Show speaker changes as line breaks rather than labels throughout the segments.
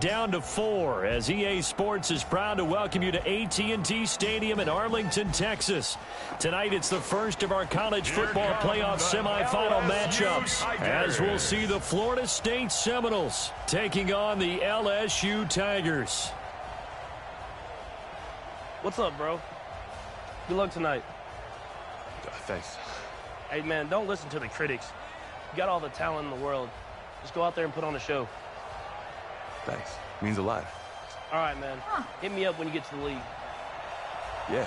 Down to 4 as EA Sports is proud to welcome you to AT&T Stadium in Arlington, Texas. Tonight it's the first of our college football playoff semifinal matchups as we'll see the Florida State Seminoles taking on the LSU Tigers.
What's up, bro? Good luck tonight.
Thanks.
Hey, man, don't listen to the critics. You got all the talent in the world. Just go out there and put on a show.
Thanks. Means a lot.
All right, man. Hit me up when you get to the league.
Yeah.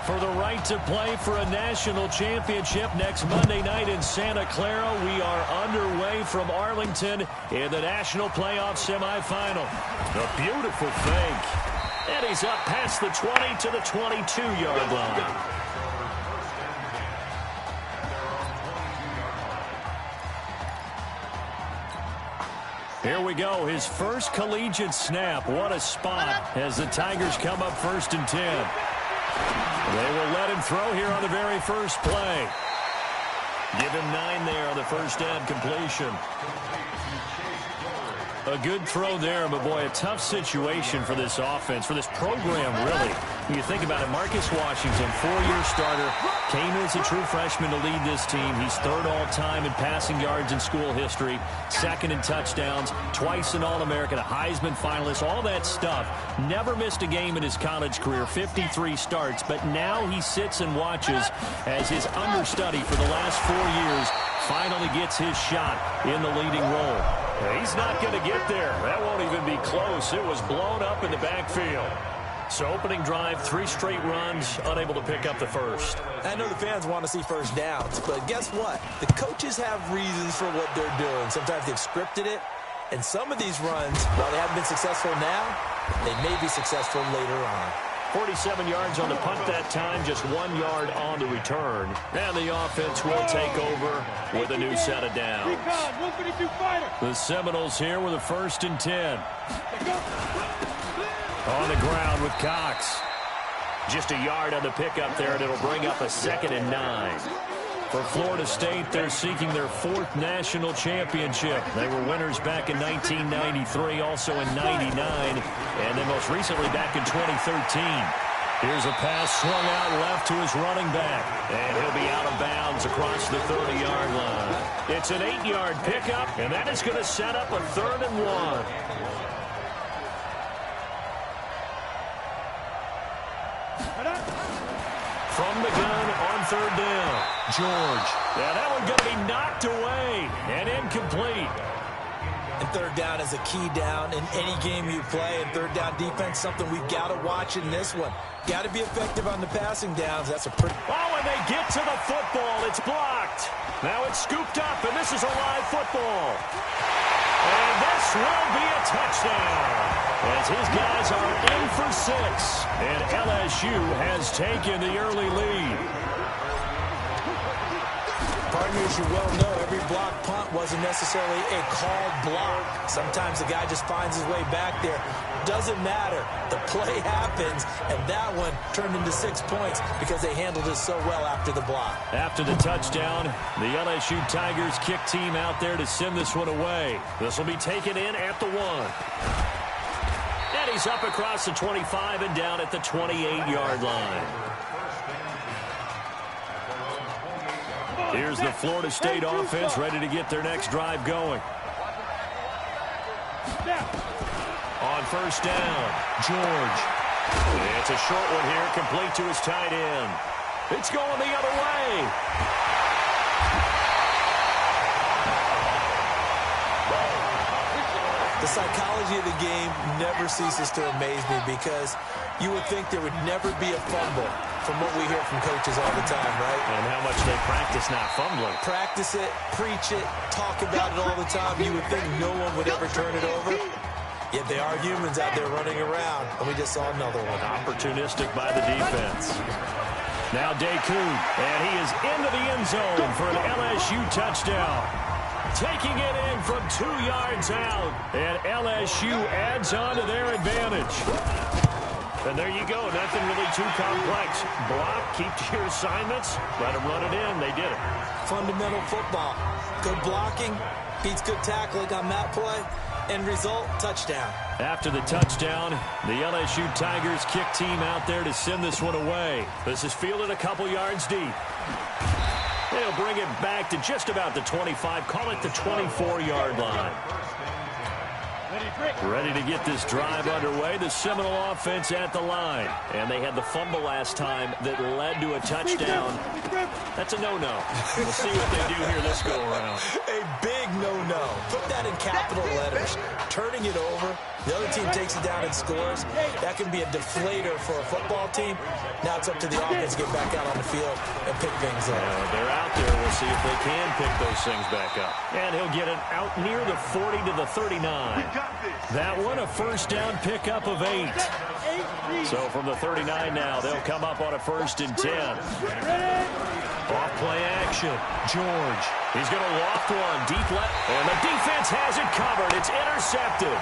For the right to play for a national championship next Monday night in Santa Clara, we are underway from Arlington in the national playoff semifinal. A beautiful fake. And he's up past the 20 to the 22-yard line. Here we go, his first collegiate snap. What a spot as the Tigers come up 1st and 10. They will let him throw here on the very first play. Give him 9 there on the first down completion. A good throw there, but boy, a tough situation for this offense, for this program, really. When you think about it, Marcus Washington, 4-year starter, came in as a true freshman to lead this team. He's 3rd all-time in passing yards in school history, 2nd in touchdowns, twice an All-American, a Heisman finalist, all that stuff. Never missed a game in his college career, 53 starts, but now he sits and watches as his understudy for the last 4 years finally gets his shot in the leading role. He's not going to get there. That won't even be close. It was blown up in the backfield. So opening drive, 3 straight runs, unable to pick up the first.
I know the fans want to see first downs, but guess what? The coaches have reasons for what they're doing. Sometimes they've scripted it, and some of these runs, while they haven't been successful now, they may be successful later on.
47 yards on the punt that time, just 1 yard on the return. And the offense will take over with a new set of downs. The Seminoles here with a 1st and 10. On the ground with Cox. Just a yard on the pickup there, and it'll bring up a 2nd and 9. For Florida State, they're seeking their 4th national championship. They were winners back in 1993, also in 99, and then most recently back in 2013. Here's a pass swung out left to his running back, and he'll be out of bounds across the 30-yard line. It's an 8-yard pickup, and that is going to set up a 3rd and 1. From the gun on 3rd down, George. Yeah, that one going to be knocked away and incomplete.
And 3rd down is a key down in any game you play. And 3rd down defense, something we've got to watch in this one. Got to be effective on the passing downs. That's a pretty...
Oh, and they get to the football. It's blocked. Now it's scooped up, and this is a live football. And this will be a touchdown. As his guys are in for 6, and LSU has taken the early lead.
Partners, you well know every block punt wasn't necessarily a called block. Sometimes the guy just finds his way back there. Doesn't matter. The play happens, and that one turned into 6 points because they handled it so well after the block.
After the touchdown, the LSU Tigers kick team out there to send this one away. This will be taken in at the 1. And he's up across the 25 and down at the 28-yard line. Here's the Florida State offense ready to get their next drive going. On 1st down, George. It's a short one here, complete to his tight end. It's going the other way.
The psychology of the game never ceases to amaze me because you would think there would never be a fumble from what we hear from coaches all the time, right?
And how much they practice not fumbling.
Practice it, preach it, talk about it all the time. You would think no one would ever turn it over. Yet they are humans out there running around, and we just saw another one.
Opportunistic by the defense. Now Deku, and he is into the end zone for an LSU touchdown. Taking it in from 2 yards out, and LSU adds on to their advantage. And there you go. Nothing really too complex. Block, keep to your assignments, let them run it in. They did it.
Fundamental football. Good blocking beats good tackling on that play. End result, touchdown.
After the touchdown, the LSU Tigers kick team out there to send this one away. This is fielded a couple yards deep. They'll bring it back to just about the 25. Call it the 24-yard line. Ready to get this drive underway. The Seminole offense at the line. And they had the fumble last time that led to a touchdown. That's a no-no. We'll see what they do here this go-around.
A big no-no. Put that in capital letters. Turning it over. The other team takes it down and scores. That can be a deflator for a football team. Now it's up to the offense to get back out on the field and pick things up.
They're out there. We'll see if they can pick those things back up. And he'll get it out near the 40 to the 39. That one, a first down pickup of 8. So from the 39 now, they'll come up on a 1st and 10. Off play action. George. He's going to loft one deep left. And the defense has it covered. It's intercepted.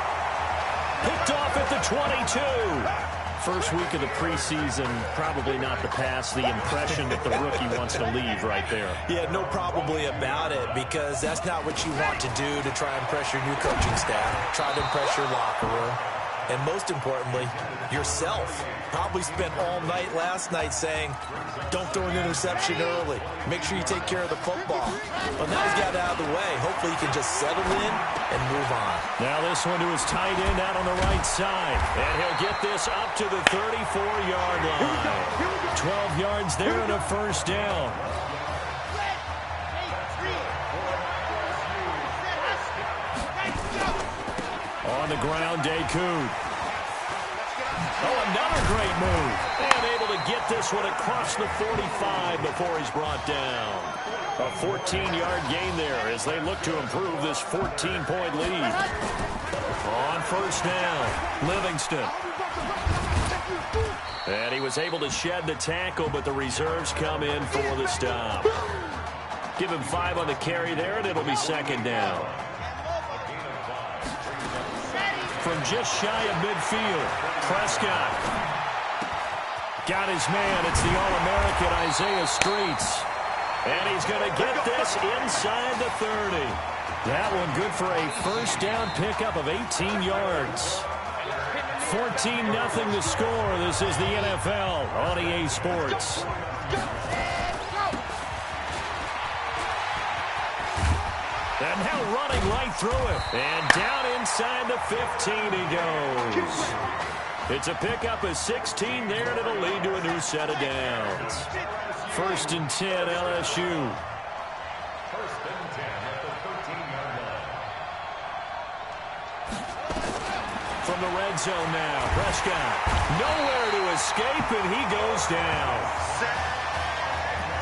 Picked off at the 22. First week of the preseason, probably not the pass, the impression that the rookie wants to leave right there.
Yeah, no probably about it, because that's not what you want to do to try and impress your new coaching staff. Try to impress your locker room. And most importantly, yourself. Probably spent all night last night saying, don't throw an interception early. Make sure you take care of the football. Well, now he's got it out of the way. Hopefully he can just settle in and move on.
Now this one to his tight end out on the right side. And he'll get this up to the 34-yard line. 12 yards there and a first down. On the ground, Dakoud. Oh, another great move. And able to get this one across the 45 before he's brought down. A 14-yard gain there as they look to improve this 14-point lead. On first down, Livingston. And he was able to shed the tackle, but the reserves come in for the stop. Give him 5 on the carry there, and it'll be 2nd down. From just shy of midfield, Prescott got his man. It's the All-American Isaiah Streets. And he's going to get this inside the 30. That one good for a first down pickup of 18 yards. 14-0 the score. This is the NFL on EA Sports. And now running right through it. And down inside the 15 he goes. It's a pickup of 16 there, and it'll lead to a new set of downs. 1st and 10, LSU. From the red zone now, Prescott. Nowhere to escape, and he goes down.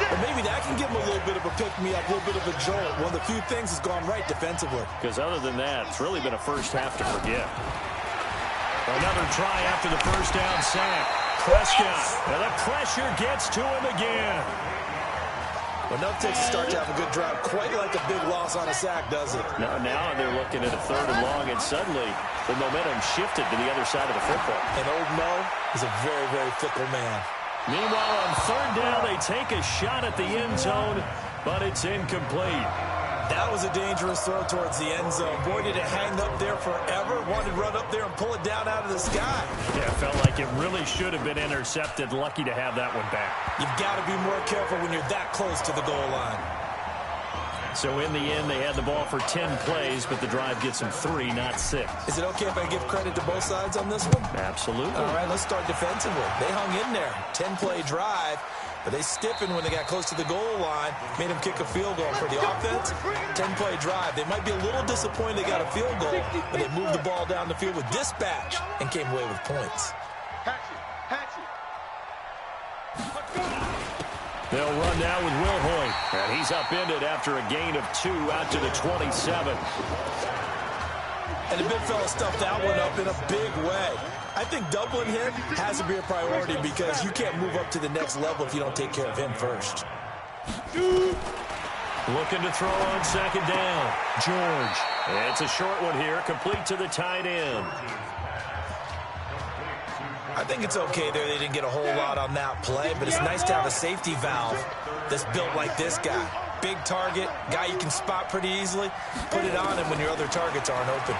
But maybe that can give him a little bit of a pick-me-up, a little bit of a jolt. One of the few things has gone right defensively.
Because other than that, it's really been a first half to forget. Another try after the first down sack. Prescott. And the pressure gets to him again.
Well, enough takes to start to have a good drive. Quite like a big loss on a sack, does it?
Now they're looking at a 3rd and long, and suddenly the momentum shifted to the other side of the football.
And old Mo is a very, very fickle man.
Meanwhile, on 3rd down, they take a shot at the end zone, but it's incomplete.
That was a dangerous throw towards the end zone. Boy, did it hang up there forever. Wanted to run up there and pull it down out of the sky.
Yeah, it felt like it really should have been intercepted. Lucky to have that one back.
You've got to be more careful when you're that close to the goal line.
So in the end, they had the ball for 10 plays, but the drive gets them 3, not 6.
Is it okay if I give credit to both sides on this one?
Absolutely.
All right, let's start defensively. They hung in there. 10-play drive, but they stiffened when they got close to the goal line, made them kick a field goal. For the offense, 10-play drive. They might be a little disappointed they got a field goal, but they moved the ball down the field with dispatch and came away with points.
They'll run now with Will Hoyt. And he's upended after a gain of 2 out to the 27.
And the big fella stuffed that one up in a big way. I think doubling him has to be a priority because you can't move up to the next level if you don't take care of him first.
Looking to throw on 2nd down. George. It's a short one here, complete to the tight end.
I think it's okay there. They didn't get a whole lot on that play, but it's nice to have a safety valve that's built like this guy. Big target, guy you can spot pretty easily. Put it on him when your other targets aren't open.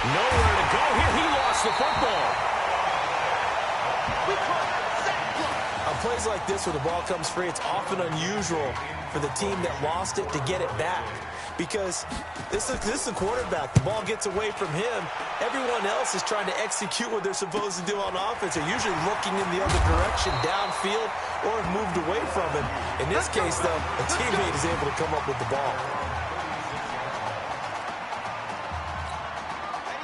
Nowhere to go here. He lost the football.
On plays like this where the ball comes free, it's often unusual for the team that lost it to get it back. Because this is a quarterback. The ball gets away from him. Everyone else is trying to execute what they're supposed to do on offense. They're usually looking in the other direction, downfield, or have moved away from him. In this case, though, a teammate is able to come up with the ball.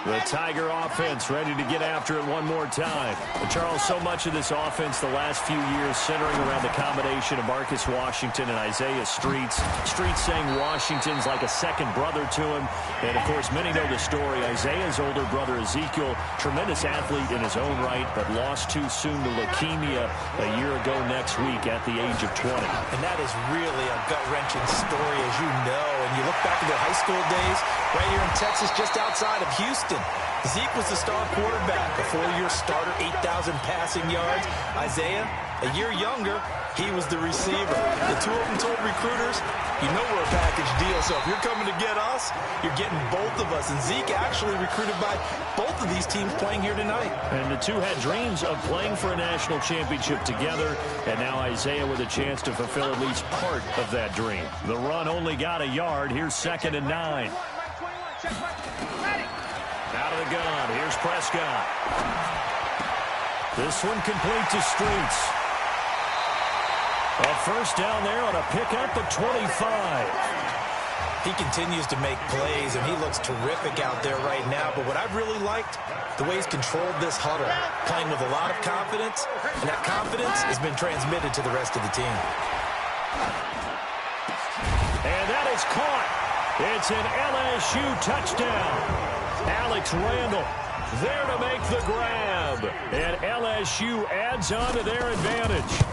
The Tiger offense ready to get after it one more time. And Charles, so much of this offense the last few years centering around the combination of Marcus Washington and Isaiah Streets. Streets saying Washington's like a second brother to him. And, of course, many know the story. Isaiah's older brother, Ezekiel, tremendous athlete in his own right, but lost too soon to leukemia a year ago next week at the age of 20.
And that is really a gut-wrenching story, as you know. And you look back at their high school days, right here in Texas, just outside of Houston. Zeke was the star quarterback, a 4-year starter, 8,000 passing yards. Isaiah, a year younger, he was the receiver. The two of them told recruiters, you know we're a package deal, so if you're coming to get us, you're getting both of us. And Zeke actually recruited by both of these teams playing here tonight.
And the two had dreams of playing for a national championship together, and now Isaiah with a chance to fulfill at least part of that dream. The run only got a yard. Here's 2nd and 9. Out of the gun, here's Prescott. This one complete to Streets. A first down there on a pickup at 25.
He continues to make plays, and he looks terrific out there right now. But what I've really liked, the way he's controlled this huddle, playing with a lot of confidence, and that confidence has been transmitted to the rest of the team.
And that is caught. It's an LSU touchdown. Alex Randall there to make the grab. And LSU adds on to their advantage.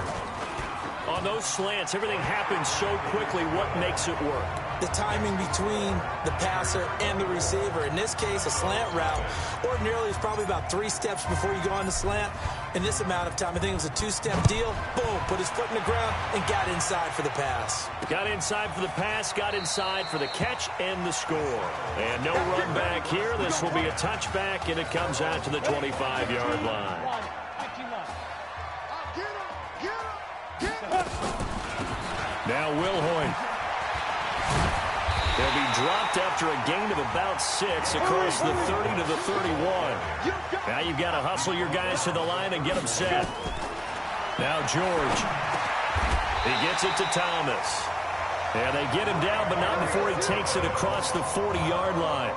On those slants, everything happens so quickly. What makes it work?
The timing between the passer and the receiver. In this case, a slant route ordinarily is probably about 3 steps before you go on the slant. In this amount of time, I think it was a 2-step deal. Boom, put his foot in the ground and got inside for the pass.
Got inside for the pass, got inside for the catch and the score. And no run back here. This will be a touchback, and it comes out to the 25-yard line. Now Wilhoit. They'll be dropped after a gain of about 6 across the 30 to the 31. Now you've got to hustle your guys to the line and get them set. Now George. He gets it to Thomas. And they get him down, but not before he takes it across the 40-yard line.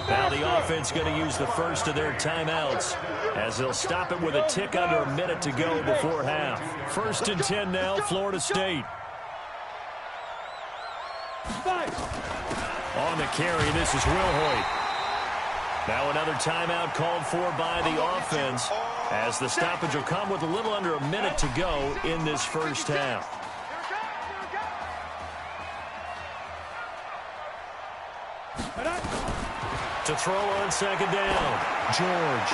Now the offense going to use the first of their timeouts as they'll stop it with a tick under a minute to go before half. 1st and 10 now, Florida State. On the carry, this is Wilhoit. Now another timeout called for by the offense as the stoppage will come with a little under a minute to go in this first half. To throw on 2nd down, George.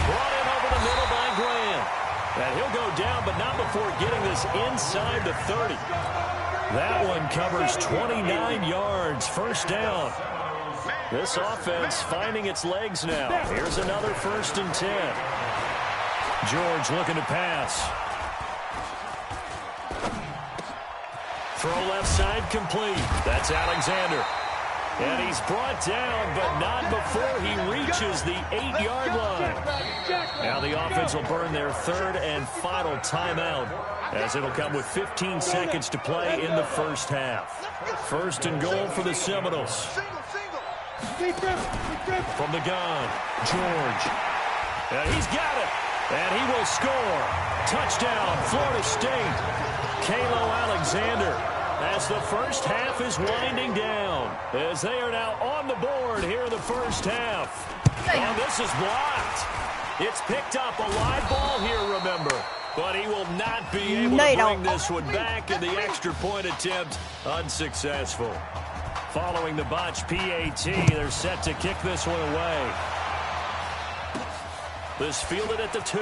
Brought in over the middle by Graham. And he'll go down, but not before getting this inside the 30. That one covers 29 yards. First down. This offense finding its legs now. Here's another 1st and 10. George looking to pass. Throw left side complete. That's Alexander. And he's brought down, but not before he reaches the 8-yard line. Now the offense will burn their 3rd and final timeout as it'll come with 15 seconds to play in the first half. 1st and goal for the Seminoles. From the gun, George. And he's got it. And he will score. Touchdown, Florida State. Kalo Alexander. As the first half is winding down, as they are now on the board here in the first half. Oh, this is blocked. It's picked up a live ball here, remember. But he will not be able to bring this one back, and the extra point attempt unsuccessful. Following the botch PAT, they're set to kick this one away. This fielded at the 2.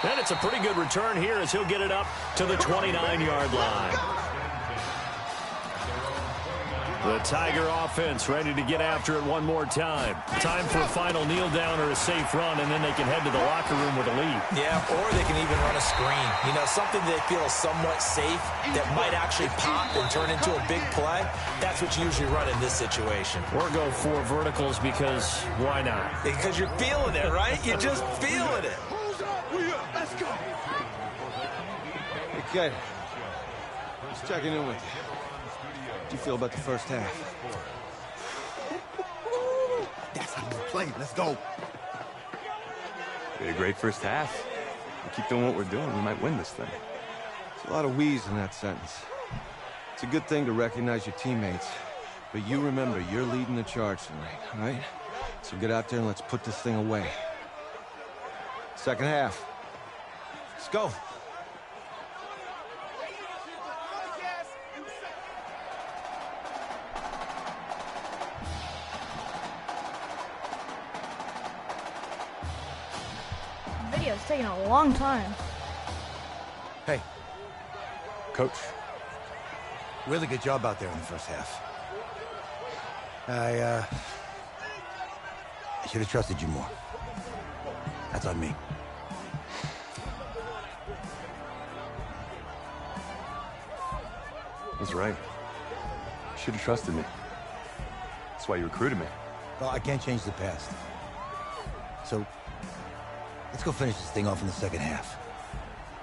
And it's a pretty good return here as he'll get it up to the 29-yard line. The Tiger offense ready to get after it one more time. Time for a final kneel down or a safe run, and then they can head to the locker room with a lead.
Yeah, or they can even run a screen. You know, something they feel is somewhat safe that might actually pop and turn into a big play. That's what you usually run in this situation.
Or go 4 verticals because why not?
Because you're feeling it, right? You're just feeling it.
Let's go.
Hey, kid. Just checking in with you. How do you feel about the first half?
That's how you play. Let's go.
We had a great first half. We keep doing what we're doing, we might win this thing.
There's a lot of wheeze in that sentence. It's a good thing to recognize your teammates. But you remember, you're leading the charge tonight, all right? So get out there and let's put this thing away. Second half. Let's go.
Video's taking a long time.
Hey,
Coach,
really good job out there in the first half. I should have trusted you more. That's on me.
that's right. You should have trusted me. That's why you recruited me.
Well, I can't change the past. So, let's go finish this thing off in the second half.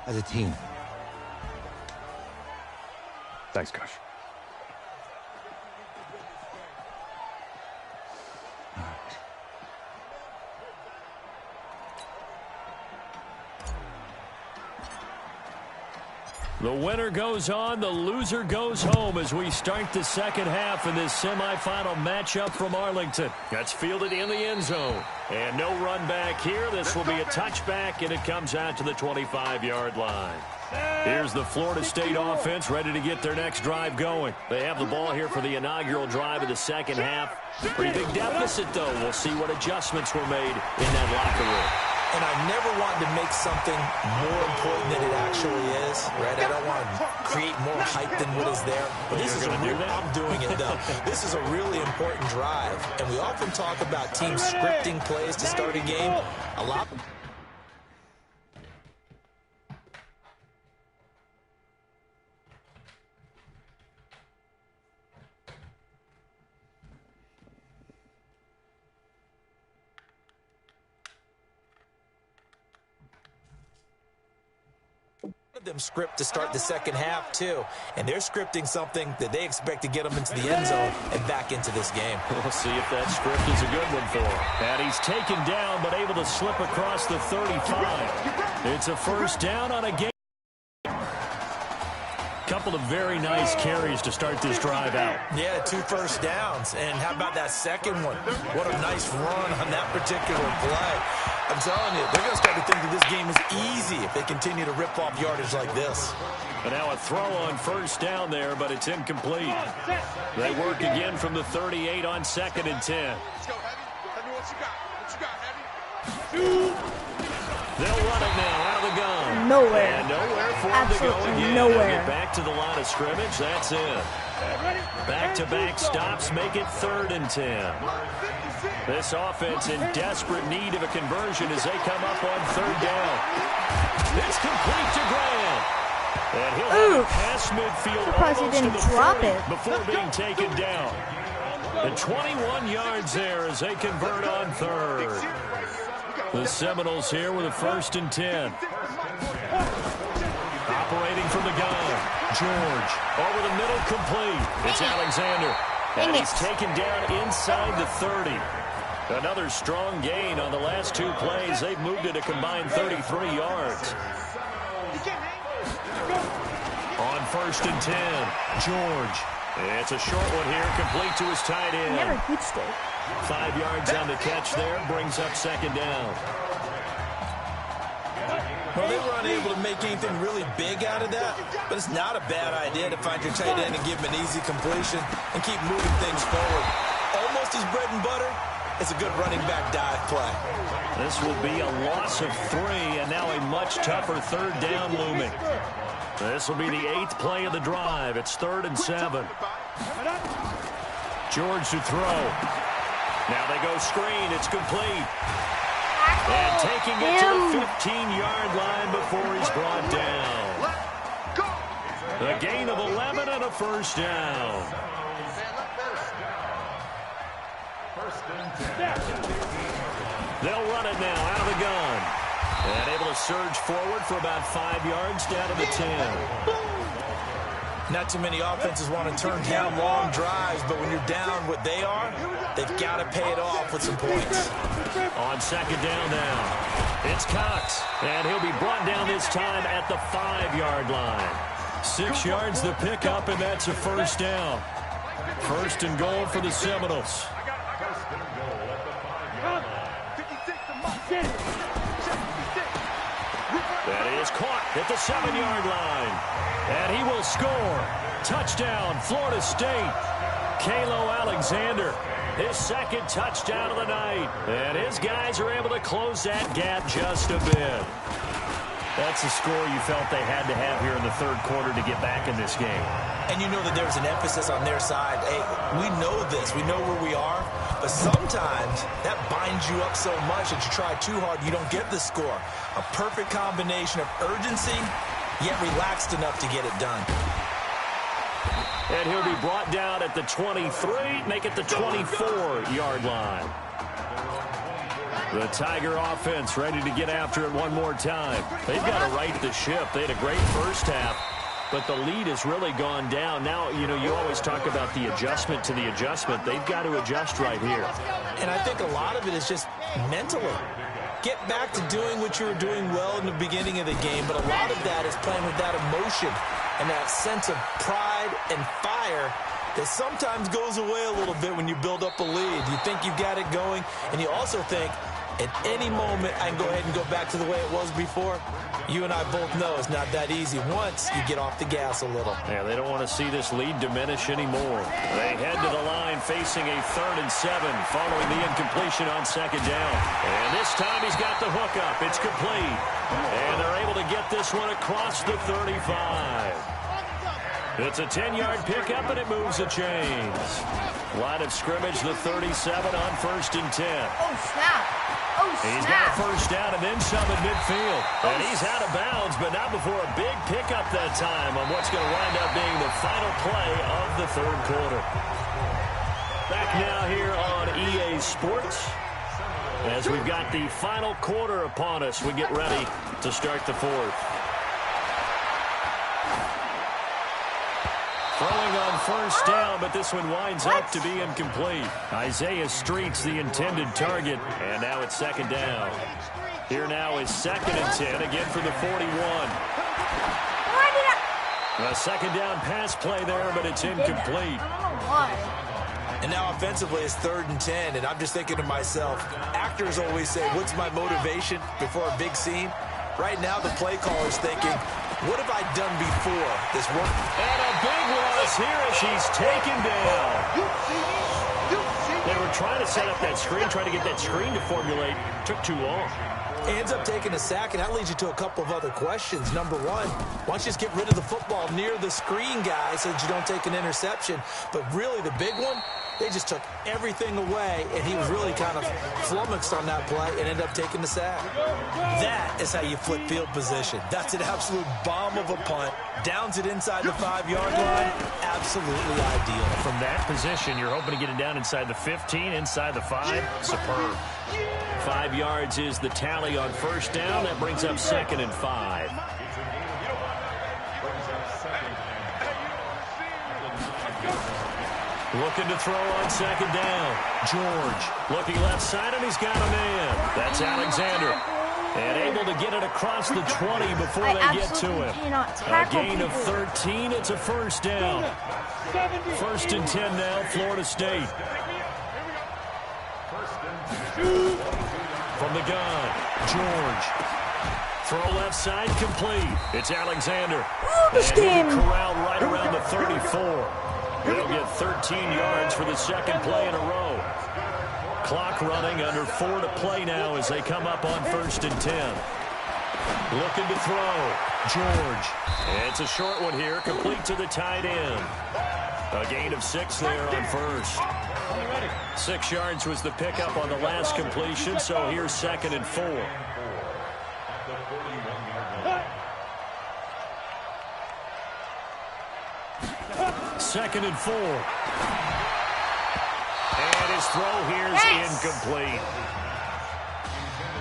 As a team.
Thanks, Coach.
The winner goes on, the loser goes home as we start the second half in this semifinal matchup from Arlington. That's fielded in the end zone. And no run back here. This will be a touchback, and it comes out to the 25-yard line. Here's the Florida State offense ready to get their next drive going. They have the ball here for the inaugural drive of the second half. Pretty big deficit, though. We'll see what adjustments were made in that locker room.
And I never wanted to make something more important than it actually is, right? I don't want to create more hype than what is there. But this is I'm doing it, though. This is a really important drive. And we often talk about teams scripting plays to start a game. A lot. Them script to start the second half too, and they're scripting something that they expect to get them into the end zone and back into this game.
We'll see if that script is a good one for him. And he's taken down but able to slip across the 35. It's a first down on a game. Couple of very nice carries to start this drive out.
Yeah, 2 first downs. And how about that second one? What a nice run on that particular play. I'm telling you, they're going to start to think that this game is easy if they continue to rip off yardage like this.
And now a throw on first down there, but it's incomplete. They work again from the 38 on 2nd and 10.
Let's go, Heavy. Heavy, what you got? Heavy?
They'll run it now out of the gun.
Nowhere.
And nowhere for him
Absolutely
to go again.
nowhere.
They'll get back to the line of scrimmage. That's it. Back-to-back stops make it 3rd and 10. This offense in desperate need of a conversion as they come up on 3rd down. It's complete to Graham. And he'll have it past midfield
Surprised he
almost
didn't
to the
drop
40
it.
before being taken down. And 21 yards there as they convert on 3rd. The Seminoles here with a 1st and 10. Operating from the gun. George over the middle, complete. It's Alexander. And he's taken down inside the 30. Another strong gain on the last 2 plays. They've moved it a combined 33 yards. On 1st and 10, George. It's a short one here, complete to his tight end.
Never reached it.
5 yards on the catch there, brings up 2nd down.
Well, they were unable to make anything really big out of that, but it's not a bad idea to find your tight end and give him an easy completion and keep moving things forward. Almost his bread and butter, It's a good running back dive play.
This will be a loss of 3, and now a much tougher third down looming. This will be the 8th play of the drive. It's 3rd and 7. George to throw. Now they go screen. It's complete. And taking it to the 15-yard line before he's brought down. A gain of 11 and a first down. They'll run it now out of the gun. And able to surge forward for about 5 yards down to the 10.
Not too many offenses want to turn down long drives, but when you're down what they are, they've got to pay it off with some points.
On second down now, it's Cox, and he'll be brought down this time at the 5-yard line. 6 yards the pickup, and that's a first down. 1st and goal for the Seminoles. That is caught at the 7-yard line. And he will score. Touchdown, Florida State. Kalo Alexander, his 2nd touchdown of the night. And his guys are able to close that gap just a bit. That's a score you felt they had to have here in the 3rd quarter to get back in this game.
And you know that there's an emphasis on their side. Hey, we know this. We know where we are. But sometimes that binds you up so much that you try too hard, you don't get the score. A perfect combination of urgency, yet relaxed enough to get it done.
And he'll be brought down at the 23, make it the 24-yard line. The Tiger offense ready to get after it one more time. They've got to right the ship. They had a great first half, but the lead has really gone down. Now, you know, you always talk about the adjustment to the adjustment. They've got to adjust right here.
And I think a lot of it is just mentally. Get back to doing what you were doing well in the beginning of the game, but a lot of that is playing with that emotion and that sense of pride and fire that sometimes goes away a little bit when you build up a lead. You think you've got it going, and you also think, at any moment, I can go ahead and go back to the way it was before. You and I both know it's not that easy once you get off the gas a little.
Yeah, they don't want to see this lead diminish anymore. They head to the line facing a 3rd and 7 following the incompletion on 2nd down. And this time he's got the hook up. It's complete. And they're able to get this one across the 35. It's a 10-yard pickup, and it moves the chains. Line of scrimmage, the 37 on 1st and 10.
Oh, snap. Oh, snap.
He's got a first down and then some at midfield. And he's out of bounds, but not before a big pickup that time on what's going to wind up being the final play of the 3rd quarter. Back now here on EA Sports as we've got the final quarter upon us. We get ready to start the 4th. Throwing on first down, but this one winds up to be incomplete. Isaiah Street's the intended target, and now it's 2nd down. Here now is 2nd and 10, again for the 41. A 2nd down pass play there, but it's incomplete.
I don't know why.
And now offensively it's 3rd and 10, and I'm just thinking to myself, actors always say, what's my motivation before a big scene? Right now the play caller's thinking, what have I done before this work?
And a big loss here as she's taken down. They were trying to set up that screen, trying to get that screen to formulate. Took too long.
He ends up taking a sack, and that leads you to a couple of other questions. Number one, why don't you just get rid of the football near the screen guy so that you don't take an interception? But really the big one, they just took everything away, and he was really kind of flummoxed on that play and ended up taking the sack. That is how you flip field position. That's an absolute bomb of a punt. Downs it inside the 5-yard line. Absolutely ideal.
From that position, you're hoping to get it down inside the 15, inside the 5. Superb. 5 yards is the tally on first down. That brings up 2nd and 5. Looking to throw on 2nd down. George looking left side, and he's got a man. That's Alexander. And able to get it across the 20 before they get to him. A gain of 13. It's a first down. 1st and 10 now, Florida State. From the gun, George. Throw left side, complete. It's Alexander. And corralled right around the 34. They'll get 13 yards for the 2nd play in a row. Clock running, under 4 to play now as they come up on 1st and 10. Looking to throw. George. It's a short one here, complete to the tight end. A gain of 6 there on first. 6 yards was the pickup on the last completion, so here's 2nd and 4. Second and 4. And his throw here is incomplete.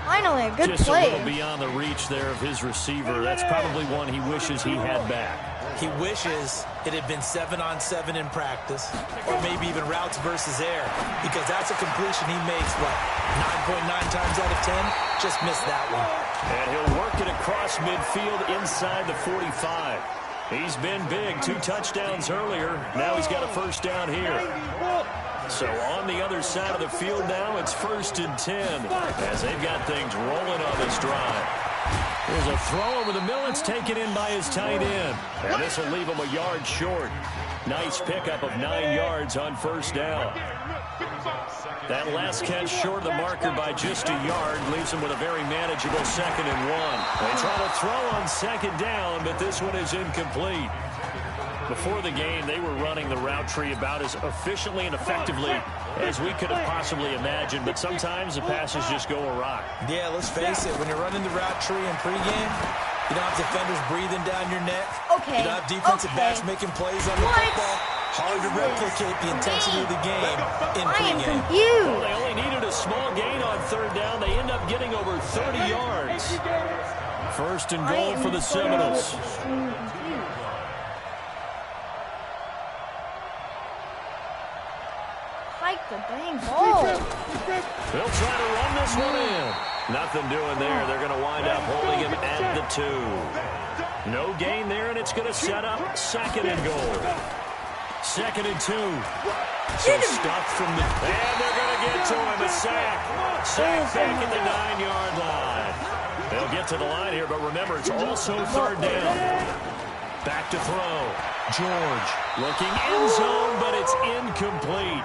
Finally, a good
Just
play.
a little beyond the reach there of his receiver. That's probably one he wishes he had back.
He wishes it had been 7-on-7 in practice, or maybe even routes versus air, because that's a completion he makes, 9.9 times out of 10? Just missed that one.
And he'll work it across midfield inside the 45. He's been big, 2 touchdowns earlier. Now he's got a first down here. So on the other side of the field now, it's 1st and 10 as they've got things rolling on this drive. There's a throw over the middle. It's taken in by his tight end. And this will leave him a yard short. Nice pickup of 9 yards on first down. That last catch short of the marker by just a yard leaves him with a very manageable 2nd and 1. They try to throw on 2nd down, but this one is incomplete. Before the game, they were running the route tree about as efficiently and effectively as we could have possibly imagined, but sometimes the passes just go awry.
Yeah, let's face it, when you're running the route tree in pregame, you don't have defenders breathing down your neck.
Okay.
You don't have defensive backs making plays on the football. Hard to replicate the intensity of the game in
I am
pregame.
confused.
Well, they only needed a small gain on 3rd down. They end up getting over 30 yards. 1st and goal for the Seminoles.
Hike the dang ball.
They'll try to run this one in. Nothing doing there. They're going to wind up holding him at the 2. No gain there, and it's going to set up 2nd and goal. 2nd and 2. So stopped from the... And they're going to get to him. A sack. Sack back at the 9-yard line. They'll get to the line here, but remember, it's also 3rd down. Back to throw. George looking end zone, but it's incomplete.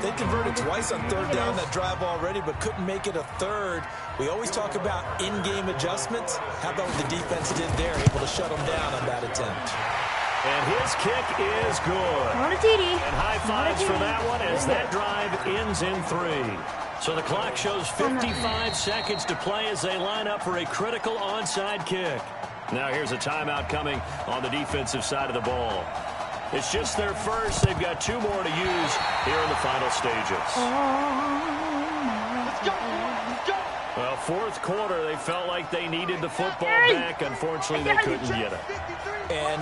They converted twice on 3rd down that drive already, but couldn't make it a 3rd. We always talk about in-game adjustments. How about what the defense did there, able to shut them down on that attempt.
And his kick is good.
Not a TD.
And high fives for that one as that drive ends in 3. So the clock shows 55 seconds to play as they line up for a critical onside kick. Now here's a timeout coming on the defensive side of the ball. It's just their first. They've got 2 more to use here in the final stages. Well, 4th quarter, they felt like they needed the football back. Unfortunately, they couldn't get it.
And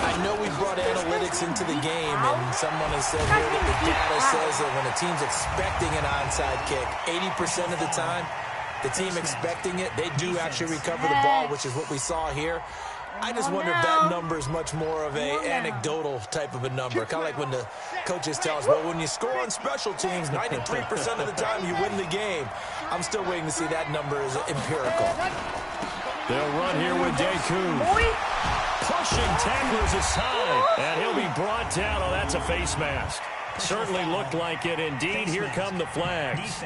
I know we brought analytics into the game, and someone has said here that the data says that when a team's expecting an onside kick, 80% of the time, the team expecting it, they do actually recover the ball, which is what we saw here. I just wonder if that number is much more of a anecdotal type of a number. Kind of like when the coaches tell us, well, when you score on special teams, 93% of the time you win the game. I'm still waiting to see that number is empirical.
They'll run here with Deku. Pushing tacklers aside, and he'll be brought down. Oh, that's a face mask. Certainly looked like it. Indeed, here come the flags.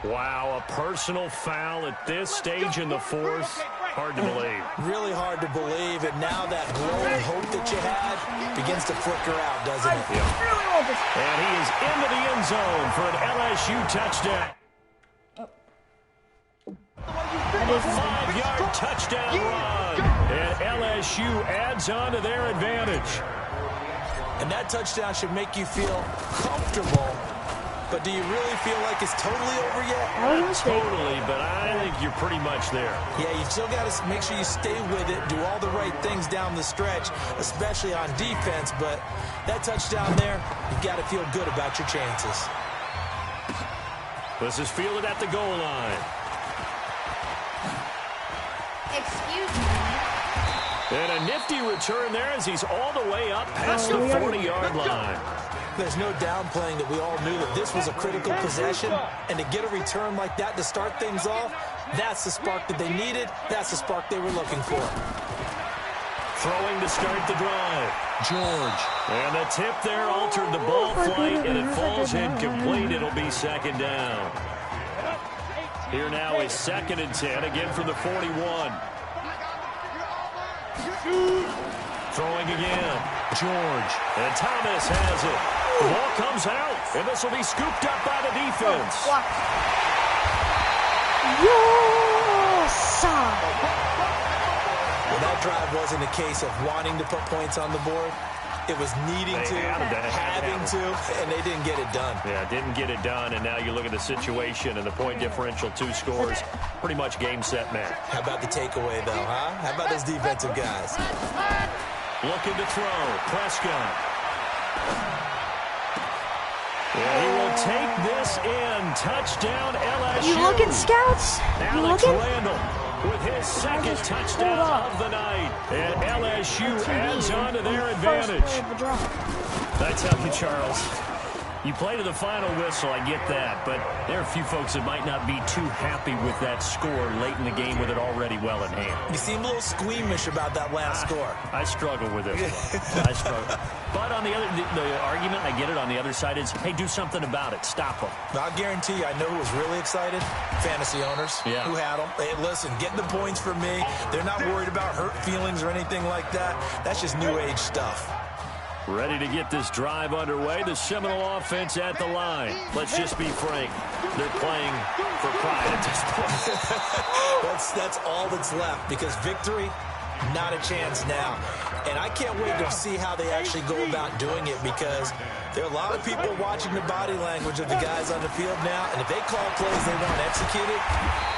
Wow, a personal foul at this stage in the 4th. Hard to believe.
Really hard to believe, and now that glow of hope that you had begins to flicker out, doesn't it?
Yeah. And he is into the end zone for an LSU touchdown. 5-yard touchdown run. And LSU adds on to their advantage.
And that touchdown should make you feel comfortable. But do you really feel like it's totally over yet?
Not totally, but I think you're pretty much there.
Yeah, you still got to make sure you stay with it, do all the right things down the stretch, especially on defense. But that touchdown there, you've got to feel good about your chances.
This is fielded at the goal line.
Excuse me.
And a nifty return there as he's all the way up past the 40-yard line.
There's no downplaying that we all knew that this was a critical possession, and to get a return like that to start things off, that's the spark that they needed. That's the spark they were looking for.
Throwing to start the drive. George. And the tip there altered the ball flight, and it falls incomplete. It'll be second down. Here now is 2nd and 10, again from the 41. Throwing again. George. And Thomas has it. The ball comes out, and this will be scooped up by the defense.
Yes!
Well, that drive wasn't a case of wanting to put points on the board. It was needing to, having to, and they didn't get it done.
Yeah, didn't get it done, and now you look at the situation and the point differential, 2 scores, pretty much game, set, match.
How about the takeaway, though, huh? How about those defensive guys?
Looking to throw. Prescott. And he will take this in. Touchdown, LSU.
You looking, Scouts? You
Alex
looking?
Randall with his 2nd touchdown of the night. And LSU adds on to their advantage. That's how you, Charles. You play to the final whistle, I get that, but there are a few folks that might not be too happy with that score late in the game with it already well in hand.
You seem a little squeamish about that last score.
I struggle with this one. I struggle. But on the other, the argument, I get it, on the other side is, hey, do something about it. Stop them.
I'll guarantee you, I know who was really excited. Fantasy owners who had them. Hey, listen, get the points for me. They're not worried about hurt feelings or anything like that. That's just new age stuff.
Ready to get this drive underway. The Seminole offense at the line. Let's just be frank. They're playing for pride at this point.
That's all that's left, because victory, not a chance now. And I can't wait to see how they actually go about doing it, because there are a lot of people watching the body language of the guys on the field now, and if they call plays they want executed,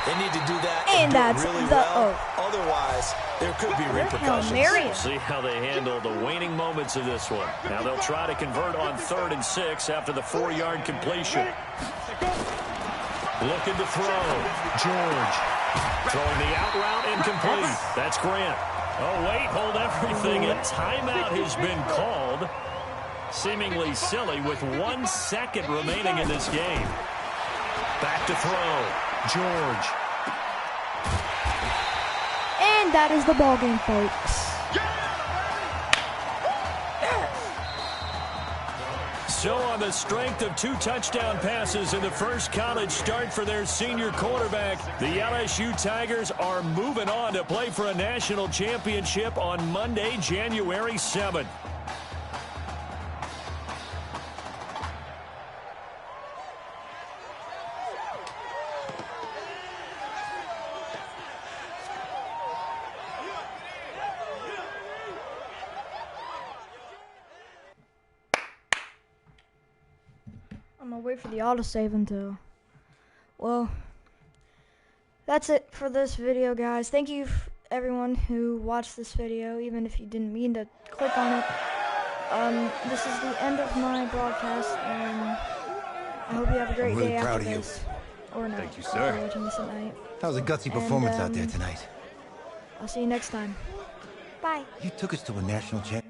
they need to do that and do it really well. Otherwise, there could be repercussions.
We'll see how they handle the waning moments of this one. Now they'll try to convert on 3rd and 6 after the 4-yard completion. Looking to throw. George. Throwing the out route incomplete. That's Grant. Oh, wait, hold everything. A timeout has been called. Seemingly silly with 1 second remaining in this game. Back to throw. George.
And that is the ball game, folks.
So on the strength of 2 touchdown passes in the first college start for their senior quarterback, the LSU Tigers are moving on to play for a national championship on Monday, January 7th.
I'm gonna wait for the autosave until. Well, that's it for this video, guys. Thank you everyone who watched this video, even if you didn't mean to click on it. This is the end of my broadcast, and I hope you have a great day after this. Or not.
Thank you, sir.
Watching this at night.
That was a gutsy performance out there tonight.
I'll see you next time. Bye.
You took us to a national championship.